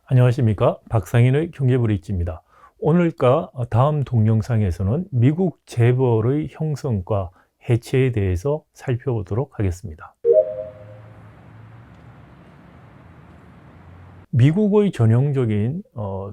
안녕하십니까, 박상인의 경제브릿지입니다. 오늘과 다음 동영상에서는 미국 재벌의 형성과 해체에 대해서 살펴보도록 하겠습니다. 미국의 전형적인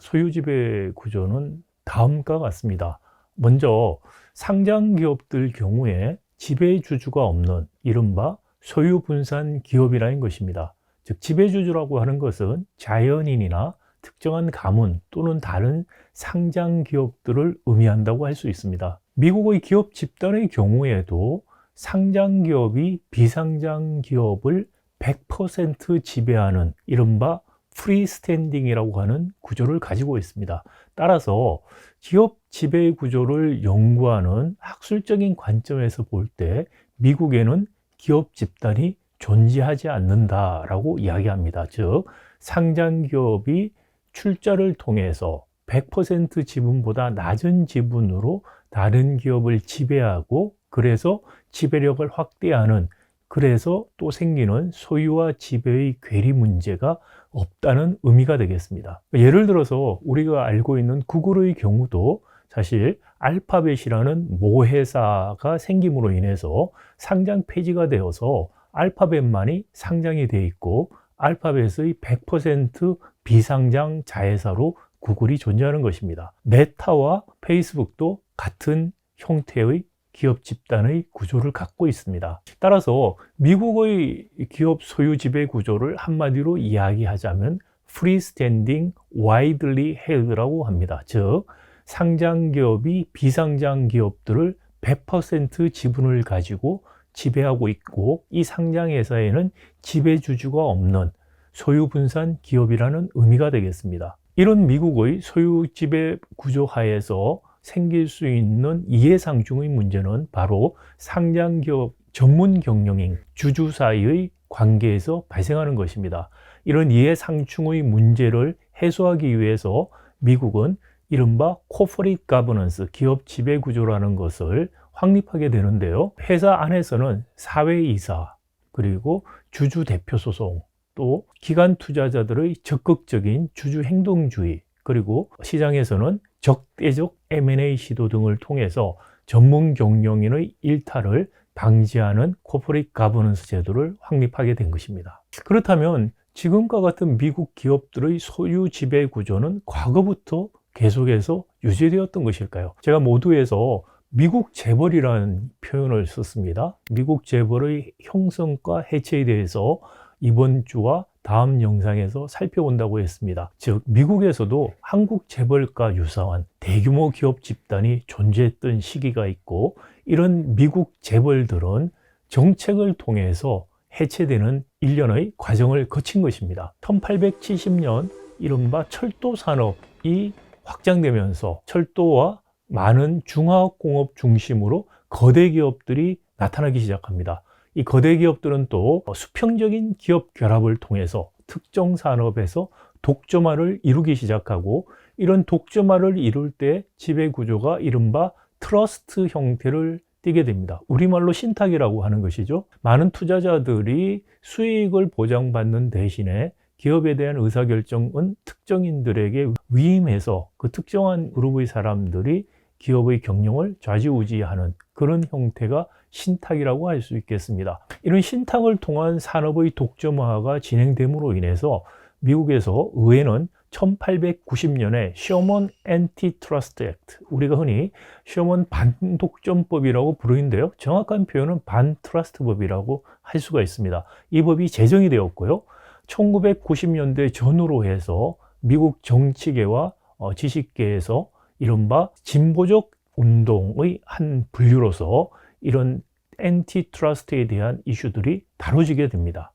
소유지배 구조는 다음과 같습니다. 먼저 상장 기업들 경우에 지배주주가 없는 이른바 소유분산 기업이라는 것입니다. 즉 지배주주라고 하는 것은 자연인이나 특정한 가문 또는 다른 상장 기업들을 의미한다고 할 수 있습니다. 미국의 기업 집단의 경우에도 상장 기업이 비상장 기업을 100% 지배하는 이른바 프리스탠딩이라고 하는 구조를 가지고 있습니다. 따라서 기업 지배 구조를 연구하는 학술적인 관점에서 볼 때 미국에는 기업 집단이 존재하지 않는다라고 이야기합니다. 즉 상장 기업이 출자를 통해서 100% 지분보다 낮은 지분으로 다른 기업을 지배하고 그래서 지배력을 확대하는, 그래서 또 생기는 소유와 지배의 괴리 문제가 없다는 의미가 되겠습니다. 예를 들어서 우리가 알고 있는 구글의 경우도 사실 알파벳이라는 모회사가 생김으로 인해서 상장 폐지가 되어서 알파벳만이 상장이 되어 있고 알파벳의 100% 비상장 자회사로 구글이 존재하는 것입니다. 메타와 페이스북도 같은 형태의 기업 집단의 구조를 갖고 있습니다. 따라서 미국의 기업 소유 지배 구조를 한마디로 이야기하자면 freestanding, widely held라고 합니다. 즉 상장 기업이 비상장 기업들을 100% 지분을 가지고 지배하고 있고 이 상장 회사에는 지배주주가 없는 소유분산 기업이라는 의미가 되겠습니다. 이런 미국의 소유 지배 구조 하에서 생길 수 있는 이해상충의 문제는 바로 상장기업 전문 경영인 주주 사이의 관계에서 발생하는 것입니다. 이런 이해상충의 문제를 해소하기 위해서 미국은 이른바 코퍼레이트 가버넌스, 기업 지배 구조라는 것을 확립하게 되는데요. 회사 안에서는 사회이사, 그리고 주주 대표 소송, 또 기관 투자자들의 적극적인 주주 행동주의, 그리고 시장에서는 적대적 M&A 시도 등을 통해서 전문 경영인의 일탈을 방지하는 코퍼레이트 가버넌스 제도를 확립하게 된 것입니다. 그렇다면 지금과 같은 미국 기업들의 소유 지배 구조는 과거부터 계속해서 유지되었던 것일까요? 제가 모두에서 미국 재벌이라는 표현을 썼습니다. 미국 재벌의 형성과 해체에 대해서 이번 주와 다음 영상에서 살펴본다고 했습니다. 즉 미국에서도 한국 재벌과 유사한 대규모 기업 집단이 존재했던 시기가 있고 이런 미국 재벌들은 정책을 통해서 해체되는 일련의 과정을 거친 것입니다. 1870년 이른바 철도 산업이 확장되면서 철도와 많은 중화공업 중심으로 거대 기업들이 나타나기 시작합니다. 이 거대 기업들은 또 수평적인 기업 결합을 통해서 특정 산업에서 독점화를 이루기 시작하고 이런 독점화를 이룰 때 지배 구조가 이른바 트러스트 형태를 띠게 됩니다. 우리말로 신탁이라고 하는 것이죠. 많은 투자자들이 수익을 보장받는 대신에 기업에 대한 의사결정은 특정인들에게 위임해서 그 특정한 그룹의 사람들이 기업의 경영을 좌지우지하는 그런 형태가 신탁이라고 할 수 있겠습니다. 이런 신탁을 통한 산업의 독점화가 진행됨으로 인해서 미국에서 의회는 1890년에 셔먼 앤티트러스트 액트, 우리가 흔히 셔먼 반독점법이라고 부르는데요. 정확한 표현은 반트러스트법이라고 할 수가 있습니다. 이 법이 제정이 되었고요. 1990년대 전후로 해서 미국 정치계와 지식계에서 이른바 진보적 운동의 한 분류로서 이런 앤티트러스트에 대한 이슈들이 다뤄지게 됩니다.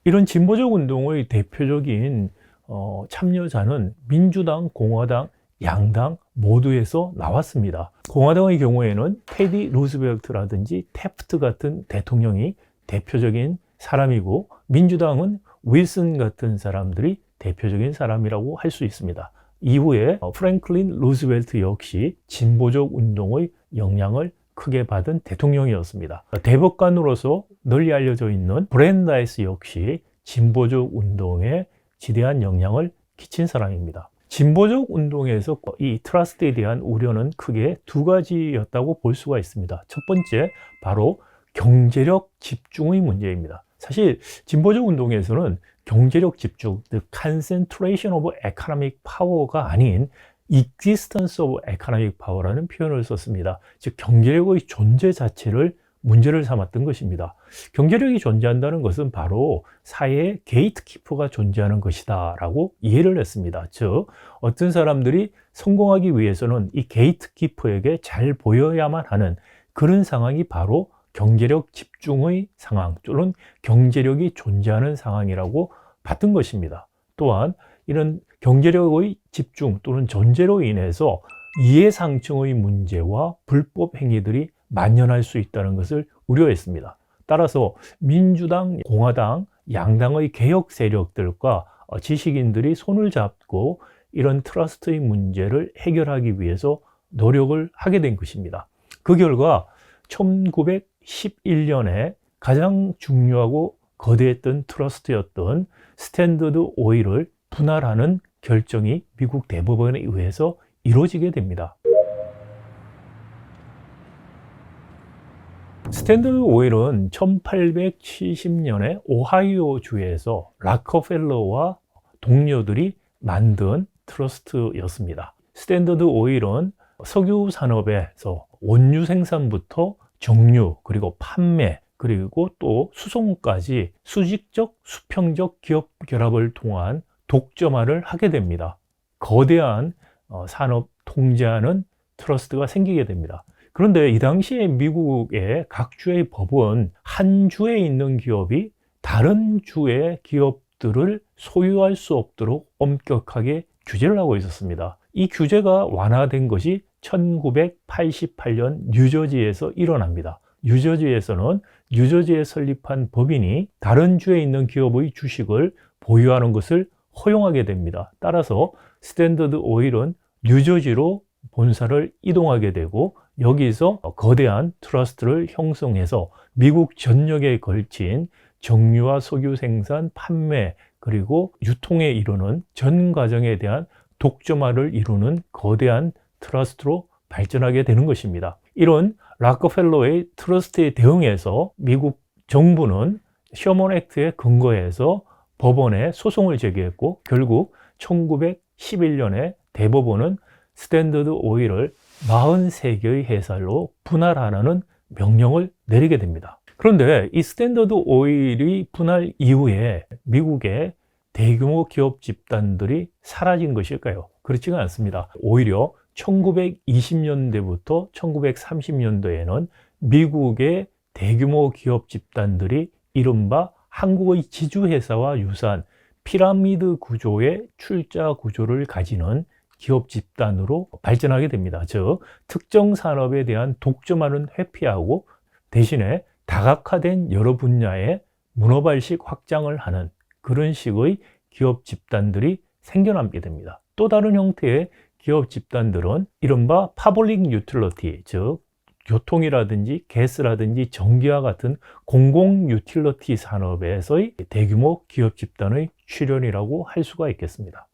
이런 진보적 운동의 대표적인 참여자는 민주당, 공화당, 양당 모두에서 나왔습니다. 공화당의 경우에는 테디 루즈벨트라든지 태프트 같은 대통령이 대표적인 사람이고 민주당은 윌슨 같은 사람들이 대표적인 사람이라고 할 수 있습니다. 이후에 프랭클린 루즈벨트 역시 진보적 운동의 영향을 크게 받은 대통령이었습니다. 대법관으로서 널리 알려져 있는 브랜다이스 역시 진보적 운동에 지대한 영향을 끼친 사람입니다. 진보적 운동에서 이 트러스트에 대한 우려는 크게 두 가지였다고 볼 수가 있습니다. 첫 번째, 바로 경제력 집중의 문제입니다. 사실 진보적 운동에서는 경제력 집중, the concentration of economic power가 아닌 existence of economic power라는 표현을 썼습니다. 즉 경제력의 존재 자체를 문제를 삼았던 것입니다. 경제력이 존재한다는 것은 바로 사회에 게이트키퍼가 존재하는 것이다 라고 이해를 했습니다. 즉 어떤 사람들이 성공하기 위해서는 이 게이트키퍼에게 잘 보여야만 하는 그런 상황이 바로 경제력 집중의 상황 또는 경제력이 존재하는 상황이라고 봤던 것입니다. 또한 이런 경제력의 집중 또는 존재로 인해서 이해상충의 문제와 불법 행위들이 만연할 수 있다는 것을 우려했습니다. 따라서 민주당, 공화당, 양당의 개혁 세력들과 지식인들이 손을 잡고 이런 트러스트의 문제를 해결하기 위해서 노력을 하게 된 것입니다. 그 결과 1911년에 가장 중요하고 거대했던 트러스트였던 스탠더드 오일을 분할하는 결정이 미국 대법원에 의해서 이루어지게 됩니다. 스탠더드 오일은 1870년에 오하이오주에서 락커펠러와 동료들이 만든 트러스트였습니다. 스탠더드 오일은 석유 산업에서 원유 생산부터 정유, 그리고 판매, 그리고 또 수송까지 수직적, 수평적 기업 결합을 통한 독점화를 하게 됩니다. 거대한 산업 통제하는 트러스트가 생기게 됩니다. 그런데 이 당시에 미국의 각 주의 법은 한 주에 있는 기업이 다른 주의 기업들을 소유할 수 없도록 엄격하게 규제를 하고 있었습니다. 이 규제가 완화된 것이 1988년 뉴저지에서 일어납니다. 뉴저지에서는 뉴저지에 설립한 법인이 다른 주에 있는 기업의 주식을 보유하는 것을 허용하게 됩니다. 따라서 스탠더드 오일은 뉴저지로 본사를 이동하게 되고 여기서 거대한 트러스트를 형성해서 미국 전역에 걸친 정유와 석유 생산, 판매, 그리고 유통에 이루는 전 과정에 대한 독점화를 이루는 거대한 트러스트로 발전하게 되는 것입니다. 이런 락커펠러의 트러스트에 대응해서 미국 정부는 셔먼 액트에 근거해서 법원에 소송을 제기했고 결국 1911년에 대법원은 스탠더드 오일을 43개의 회사로 분할하라는 명령을 내리게 됩니다. 그런데 이 스탠더드 오일이 분할 이후에 미국의 대규모 기업 집단들이 사라진 것일까요? 그렇지가 않습니다. 오히려 1920년대부터 1930년도에는 미국의 대규모 기업 집단들이 이른바 한국의 지주회사와 유사한 피라미드 구조의 출자 구조를 가지는 기업 집단으로 발전하게 됩니다. 즉, 특정 산업에 대한 독점화는 회피하고 대신에 다각화된 여러 분야의 문어발식 확장을 하는 그런 식의 기업 집단들이 생겨나게 됩니다. 또 다른 형태의 기업 집단들은 이른바 파블릭 유틸리티, 즉 교통이라든지 가스라든지 전기와 같은 공공 유틸리티 산업에서의 대규모 기업 집단의 출현이라고 할 수가 있겠습니다.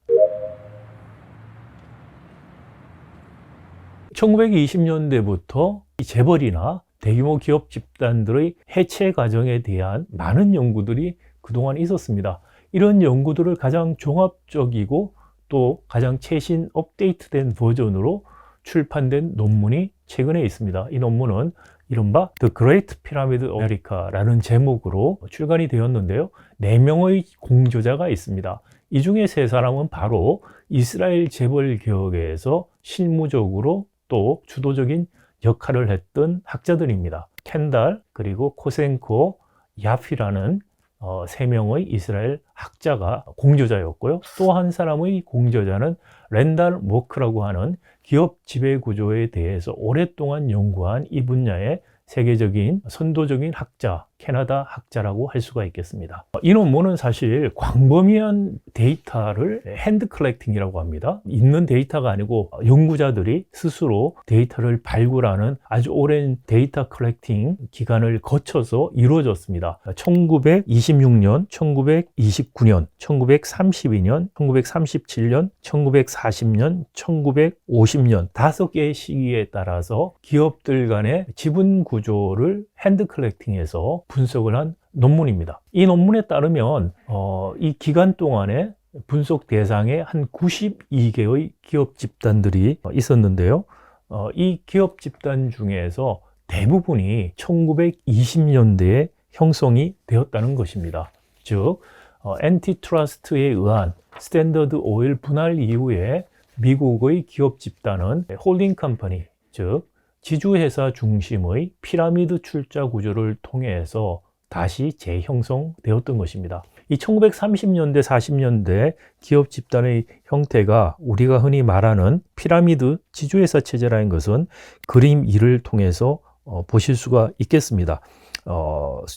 1920년대부터 재벌이나 대규모 기업 집단들의 해체 과정에 대한 많은 연구들이 그동안 있었습니다. 이런 연구들을 가장 종합적이고 또 가장 최신 업데이트된 버전으로 출판된 논문이 최근에 있습니다. 이 논문은 이른바 The Great Pyramid of America라는 제목으로 출간이 되었는데요. 4명의 공저자가 있습니다. 이 중에 3사람은 바로 이스라엘 재벌 개혁에서 실무적으로 또 주도적인 역할을 했던 학자들입니다. 켄달, 그리고 코센코, 야피라는 3명의 이스라엘 학자가 공저자였고요. 또 한 사람의 공저자는 랜달 모크라고 하는 기업 지배 구조에 대해서 오랫동안 연구한 이 분야의 세계적인 선도적인 학자, 캐나다 학자라고 할 수가 있겠습니다. 이 논문은 사실 광범위한 데이터를 핸드 컬렉팅이라고 합니다. 있는 데이터가 아니고 연구자들이 스스로 데이터를 발굴하는 아주 오랜 데이터 컬렉팅 기간을 거쳐서 이루어졌습니다. 1926년, 1929년, 1932년, 1937년, 1940년, 1950년 5개의 시기에 따라서 기업들 간의 지분 구조를 핸드 컬렉팅해서 분석을 한 논문입니다. 이 논문에 따르면 이 기간 동안에 분석 대상에 한 92개의 기업 집단들이 있었는데요. 이 기업 집단 중에서 대부분이 1920년대에 형성이 되었다는 것입니다. 즉, 엔티트러스트에 의한 스탠더드 오일 분할 이후에 미국의 기업 집단은 홀딩 컴퍼니, 즉 지주회사 중심의 피라미드 출자 구조를 통해서 다시 재형성되었던 것입니다. 이 1930년대, 40년대 기업 집단의 형태가 우리가 흔히 말하는 피라미드 지주회사 체제라는 것은 그림 2를 통해서 보실 수가 있겠습니다.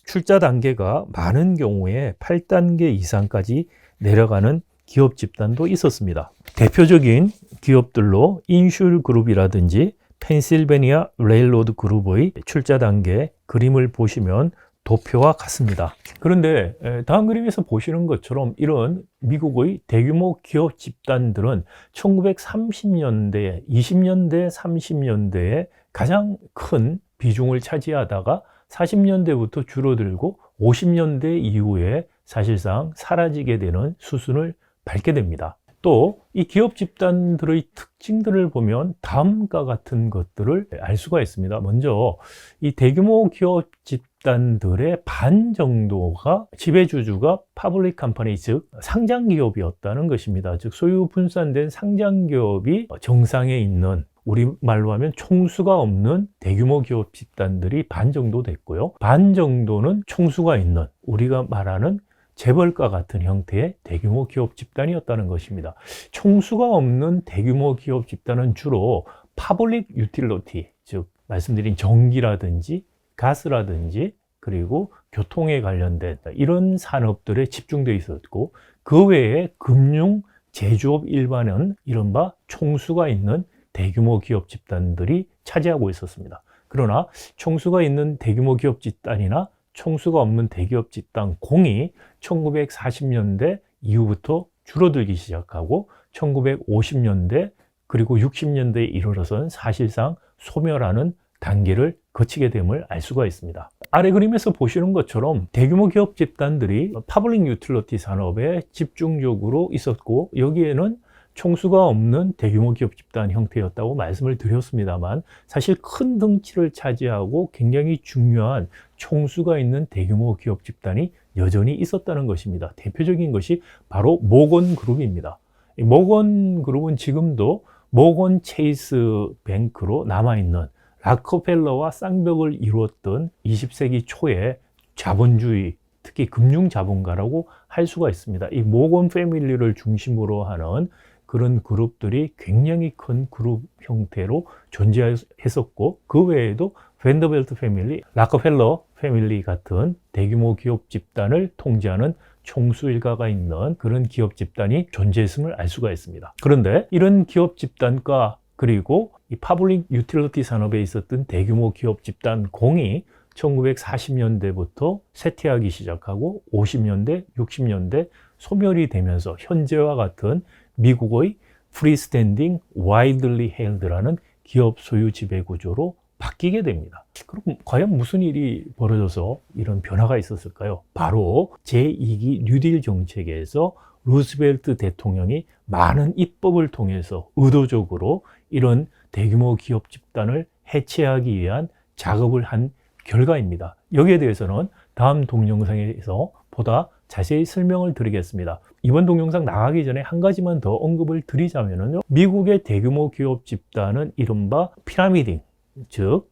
출자 단계가 많은 경우에 8단계 이상까지 내려가는 기업 집단도 있었습니다. 대표적인 기업들로 인슐 그룹이라든지 펜실베니아 레일로드 그룹의 출자 단계 그림을 보시면 도표와 같습니다. 그런데 다음 그림에서 보시는 것처럼 이런 미국의 대규모 기업 집단들은 1930년대, 20년대, 30년대에 가장 큰 비중을 차지하다가 40년대부터 줄어들고 50년대 이후에 사실상 사라지게 되는 수순을 밟게 됩니다. 또 이 기업 집단들의 특징들을 보면 다음과 같은 것들을 알 수가 있습니다. 먼저 이 대규모 기업 집단들의 반 정도가 지배주주가 퍼블릭 컴퍼니, 즉 상장 기업이었다는 것입니다. 즉 소유 분산된 상장 기업이 정상에 있는, 우리말로 하면 총수가 없는 대규모 기업 집단들이 반 정도 됐고요. 반 정도는 총수가 있는, 우리가 말하는 재벌과 같은 형태의 대규모 기업 집단이었다는 것입니다. 총수가 없는 대규모 기업 집단은 주로 퍼블릭 유틸리티, 즉 말씀드린 전기라든지 가스라든지 그리고 교통에 관련된 이런 산업들에 집중되어 있었고, 그 외에 금융, 제조업 일반은 이른바 총수가 있는 대규모 기업 집단들이 차지하고 있었습니다. 그러나 총수가 있는 대규모 기업 집단이나 총수가 없는 대기업 집단 공이 1940년대 이후부터 줄어들기 시작하고 1950년대 그리고 60년대에 이르러서는 사실상 소멸하는 단계를 거치게 됨을 알 수가 있습니다. 아래 그림에서 보시는 것처럼 대규모 기업 집단들이 퍼블릭 유틸리티 산업에 집중적으로 있었고, 여기에는 총수가 없는 대규모 기업 집단 형태였다고 말씀을 드렸습니다만, 사실 큰 덩치를 차지하고 굉장히 중요한 총수가 있는 대규모 기업 집단이 여전히 있었다는 것입니다. 대표적인 것이 바로 모건 그룹입니다. 이 모건 그룹은 지금도 모건 체이스 뱅크로 남아있는 락커펠러와 쌍벽을 이루었던 20세기 초의 자본주의, 특히 금융자본가라고 할 수가 있습니다. 이 모건 패밀리를 중심으로 하는 그런 그룹들이 굉장히 큰 그룹 형태로 존재했었고, 그 외에도 밴더벨트 패밀리, 락커펠러 패밀리 같은 대규모 기업 집단을 통제하는 총수 일가가 있는 그런 기업 집단이 존재했음을 알 수가 있습니다. 그런데 이런 기업 집단과 그리고 이 퍼블릭 유틸리티 산업에 있었던 대규모 기업 집단 공이 1940년대부터 쇠퇴하기 시작하고 50년대, 60년대 소멸이 되면서 현재와 같은 미국의 프리스탠딩 와이들리 헤일드라는 기업 소유 지배 구조로 바뀌게 됩니다. 그럼 과연 무슨 일이 벌어져서 이런 변화가 있었을까요? 바로 제2기 뉴딜 정책에서 루스벨트 대통령이 많은 입법을 통해서 의도적으로 이런 대규모 기업 집단을 해체하기 위한 작업을 한 결과입니다. 여기에 대해서는 다음 동영상에서 보다 자세히 설명을 드리겠습니다. 이번 동영상 나가기 전에 한 가지만 더 언급을 드리자면요, 미국의 대규모 기업 집단은 이른바 피라미딩, 즉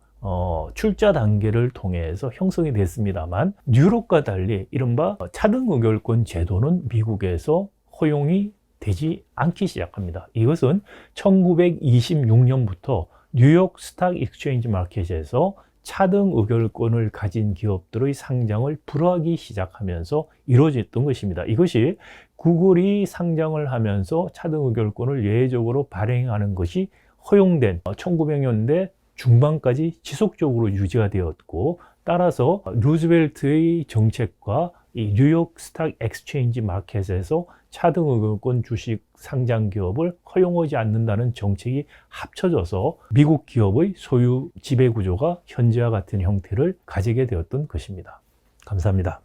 출자 단계를 통해서 형성이 됐습니다만, 유럽과 달리 이른바 차등 의결권 제도는 미국에서 허용이 되지 않기 시작합니다. 이것은 1926년부터 뉴욕 스탁 익스체인지 마켓에서 차등 의결권을 가진 기업들의 상장을 불허하기 시작하면서 이루어졌던 것입니다. 이것이 구글이 상장을 하면서 차등 의결권을 예외적으로 발행하는 것이 허용된 1900년대 중반까지 지속적으로 유지가 되었고, 따라서 루즈벨트의 정책과 이 뉴욕 스탁 엑스체인지 마켓에서 차등 의결권 주식 상장 기업을 허용하지 않는다는 정책이 합쳐져서 미국 기업의 소유 지배 구조가 현재와 같은 형태를 가지게 되었던 것입니다. 감사합니다.